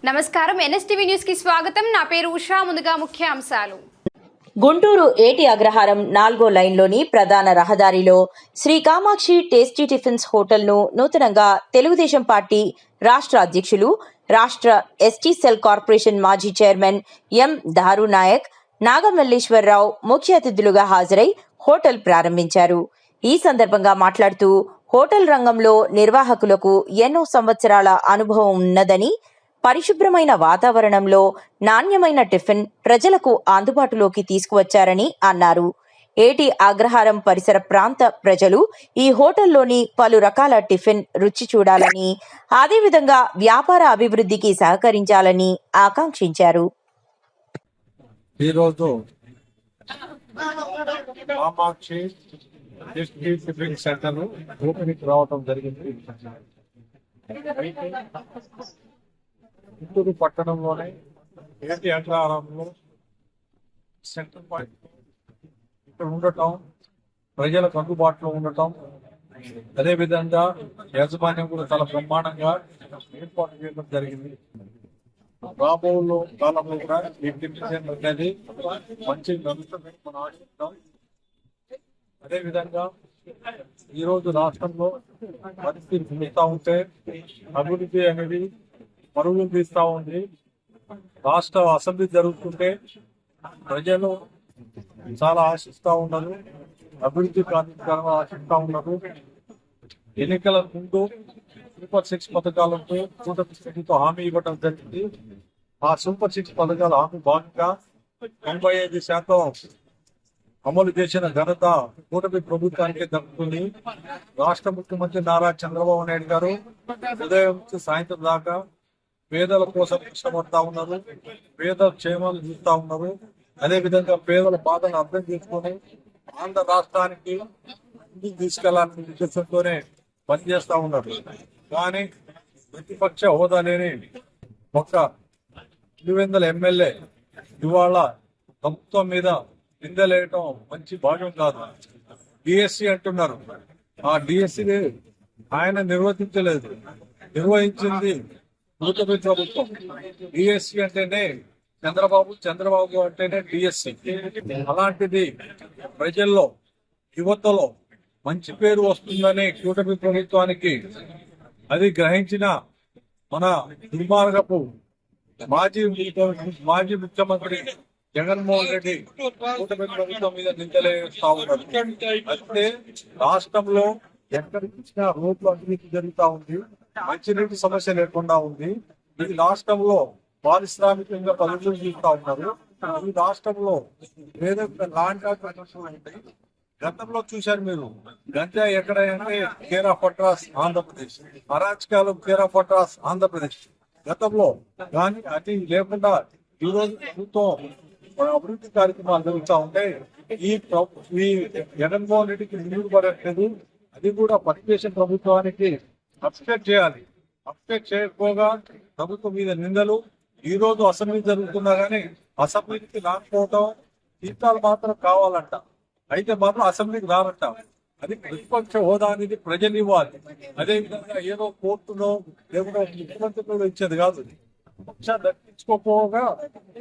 నమస్కారం NSTV news కి స్వాగతం. నా పేరు ఉషా. ముందుగా ముఖ్య అంశాలు. గుంటూరు ఏటి అగ్రహారం 4వ లైన్లోని ప్రధాన రహదారిలో శ్రీ కామాక్షి టేస్టీ టిఫిన్స్ హోటల్ను నూతనంగా తెలుగుదేశం పార్టీ రాష్ట్ర అధ్యక్షులు, రాష్ట్ర ఎస్టీ సెల్ కార్పొరేషన్ మాజీ చైర్మన్ ఎం దారు నాయక్, నాగమల్లేశ్వరరావు ముఖ్య అతిథులుగా హాజరై హోటల్ ప్రారంభించారు. ఈ సందర్భంగా మాట్లాడుతూ హోటల్ రంగంలో నిర్వాహకులకు ఎన్నో సంవత్సరాల అనుభవం ఉన్నదని, పరిశుభ్రమైన వాతావరణంలో నాణ్యమైన టిఫిన్ ప్రజలకు అందుబాటులోకి తీసుకువచ్చారని అన్నారు. ఏటి అగ్రహారం పరిసర ప్రాంత ప్రజలు ఈ హోటల్లోని పలు రకాల టిఫిన్ రుచి చూడాలని, అదేవిధంగా వ్యాపార అభివృద్ధికి సహకరించాలని ఆకాంక్షించారు. ఈరోజు Kamakshi tasty tiffin centre opening రావడం జరిగింది. గుంటూరు పట్టణంలోనే ఏటి అగ్రహారంలో సెంటర్ పాయింట్ ఇక్కడ ఉండటం, ప్రజలకు అందుబాటులో ఉండటం, అదేవిధంగా యాజమాన్యం కూడా చాలా బ్రహ్మాండంగా ఏర్పాటు చేయడం జరిగింది. రాబోయే కాలంలో కూడా ఈ టిఫిన్ సెంటర్ అనేది మంచి నడుస్తుందని మనం ఆశిస్తాం. అదేవిధంగా ఈరోజు రాష్ట్రంలో పరిస్థితి చూస్తూ ఉంటే అభివృద్ధి అనేది పరుగులు తీస్తూ ఉంది. రాష్ట్ర అసెంబ్లీ జరుగుతుంటే ప్రజలు చాలా ఆశిస్తూ ఉన్నారు, అభివృద్ధి కార్యక్రమాలు ఆశిస్తూ ఉన్నారు. ఎన్నికల ముందు సూపర్ 6 పథకాలతో కూటమితో హామీ ఇవ్వడం జరిగింది. ఆ సూపర్ 6 పథకాల హామీ భాగంగా 95% అమలు చేసిన ఘనత కూటమి ప్రభుత్వానికి దక్కుతుంది. రాష్ట్ర ముఖ్యమంత్రి నారా చంద్రబాబు నాయుడు గారు ఉదయం నుంచి సాయంత్రం దాకా పేదల కోసం కష్టపడతా ఉన్నారు, పేదల క్షేమాలు చూస్తూ ఉన్నారు. అదేవిధంగా పేదల బాధను అర్థం చేసుకుని ఆంధ్ర రాష్ట్రానికి ముందుకు తీసుకెళ్లాలనే ఉద్దేశంతోనే పనిచేస్తా ఉన్నారు. కానీ ప్రతిపక్ష హోదా లేని ఒక 200 ఎమ్మెల్యే ఇవాళ ప్రభుత్వం మీద నిందలేయటం మంచి భాగం కాదు. డిఎస్సి అంటున్నారు, ఆ డిఎస్సి ఆయన నిర్వహించలేదు, నిర్వహించింది కూటమి ప్రభుత్వం. డిఎస్సి అంటేనే చంద్రబాబు అంటేనే డిఎస్సి. అలాంటిది ప్రజల్లో, యువతలో మంచి పేరు వస్తుందని కూటమి ప్రభుత్వానికి అది గ్రహించిన మన దుర్మార్గపు మాజీ ముఖ్యమంత్రి జగన్మోహన్ రెడ్డి కూటమి ప్రభుత్వం మీద నిందలేస్తా ఉన్నారు. అయితే రాష్ట్రంలో ఎక్కడికి ఇచ్చినా రోడ్లు అభివృద్ధి జరుగుతూ ఉంది, మంచినీటి సమస్య లేకుండా ఉంది. ఈ రాష్ట్రంలో పారిశ్రామికంగా పనులు చూస్తూ ఉన్నారు. ఈ రాష్ట్రంలో ఏదైతే లాంటి ఉంటాయి. గతంలో చూశారు మీరు, గంజా ఎక్కడైనా కేర్ ఆఫ్ అడ్రాస్ ఆంధ్రప్రదేశ్, అరాచకాలు కేర్ ఆఫ్ అడ్రాస్ ఆంధ్రప్రదేశ్ గతంలో. కానీ అది లేకుండా ఈరోజు ప్రభుత్వం అభివృద్ధి కార్యక్రమాలు జరుగుతూ ఉంటాయి. ఈ జగన్మోహన్ రెడ్డికి నిలువ పడట్లేదు. అది కూడా పనిచేసిన ప్రభుత్వానికి అప్స్టేట్ చేయాలి. అప్స్టేట్ చేయకపోగా ప్రభుత్వం మీద నిందలు. ఈ రోజు అసెంబ్లీ జరుగుతున్నా కానీ అసెంబ్లీకి రాకపోవటం, జీతాలు మాత్రం కావాలంట, అయితే మాత్రం అసెంబ్లీకి రారంట. అది ప్రతిపక్ష హోదా అనేది ప్రజలు ఇవ్వాలి. అదేవిధంగా ఏదో కోర్టులో లేకుండా ముఖ్యమంత్రి ఇచ్చేది కాదు. పక్ష దక్కించుకోపోగా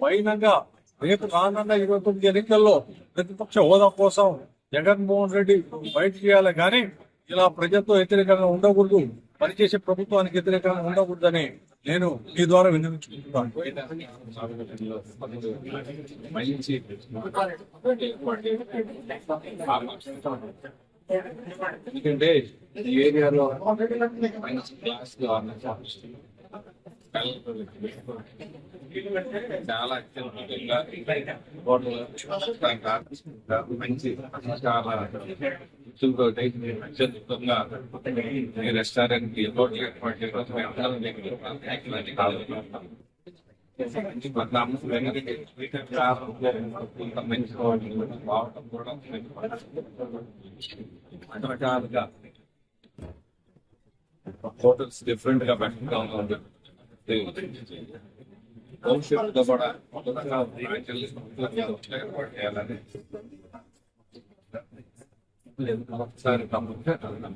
పైనంగా రేపు రానున్న 29 ఎన్నికల్లో ప్రతిపక్ష హోదా కోసం జగన్మోహన్ రెడ్డి బయట చేయాలి. కానీ ఇలా ప్రజలతో వ్యతిరేకంగా ఉండకూడదు, పనిచేసే ప్రభుత్వానికి వ్యతిరేకంగా ఉండకూడదని నేను మీ ద్వారా విన్నవించుకుంటున్నాను. ఎందుకంటే ఈ ఏరియాలో మంచి క్లాస్ చాలా అత్యద్భుతంగా మంచి చాలా అత్యద్భుతంగా రెస్టారెంట్ కి రకరకాలుగా హోటల్స్ డిఫరెంట్ గా పెట్టగా ఉంది. భవిష్యత్తులో కూడా ఏర్పాటు చేయాలని ఒకసారి